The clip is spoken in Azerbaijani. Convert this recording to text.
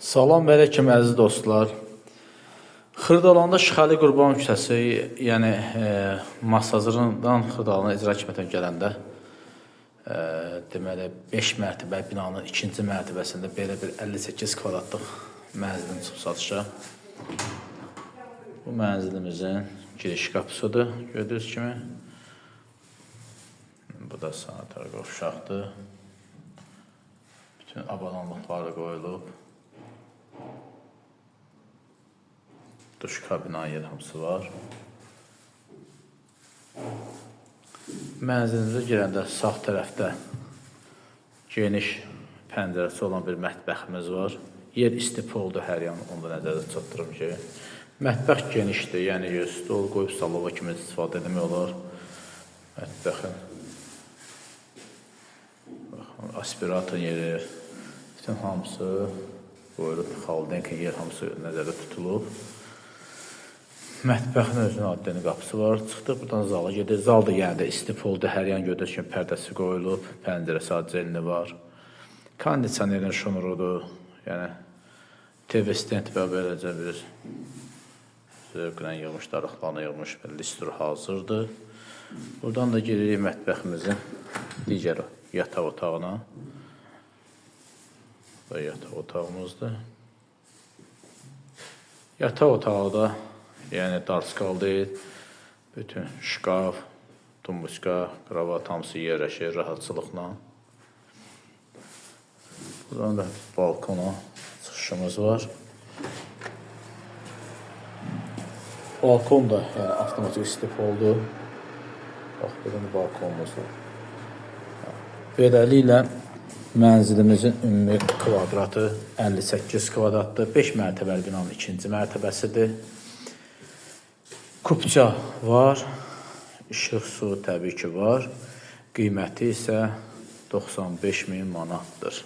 Salam və aleyküm əziz dostlar. Xırdalanda Şıxəli Qurban küçəsi, yəni Masazırından Xırdalana icra hakimiyyətinə gələndə deməli 5 mərtəbə binanın ikinci mərtəbəsində belə bir 58 kvadratlıq mənzilin çıxıb satışa. Bu mənzilimizin giriş qapısıdır, gördüyünüz kimi. Bu da sanitar qovşaqdır. Bütün avadanlıqları qoyulub. Duş kabinanın yer hamısı var. Mənzilimizə girəndə sağ tərəfdə geniş pəncərəsi olan bir mətbəximiz var. Yer istifoldur hər yan, onu da nəzərdə çatdırım ki. Mətbəx genişdir, yəni stol qoyub salova kimi istifadə etmək olar. Mətbəxin aspirator yeri, bütün hamısı qoyulub, xaldenka yer hamısı nəzərdə tutulub. Mətbəxin özünün adlı qapısı var. Çıxdıq, buradan zala gedir. Zal da yəni də istifoldur, hər yan gördüyünüz kimi pərdəsi qoyulub, pəncərəsi acelini var. Kondisionerin şnurudur, yəni TV stent və beləcə bir zövqlə yığmış, darıqlarına yığmış bir listur hazırdır. Buradan da giririk mətbəximizin digər yataq otağına. Bu da yataq otağımızdır. Yataq otağı da yəni darskal deyil, bütün şkaf, tumbuçka, kravat hamısı yerləşir rahatçılıqla. Buradan da balkona çıxışımız var. Balkon da yəni avtomatik istifoldur. Bax, buradan balkonumuz var. Beləliklə mənzilimizin ümumi kvadratı 58 kvadratdır. 5 mərtəbəli binanın ikinci mərtəbəsidir. Kupça var, işıq, su təbii ki var. Qiyməti isə 95.000 manatdır.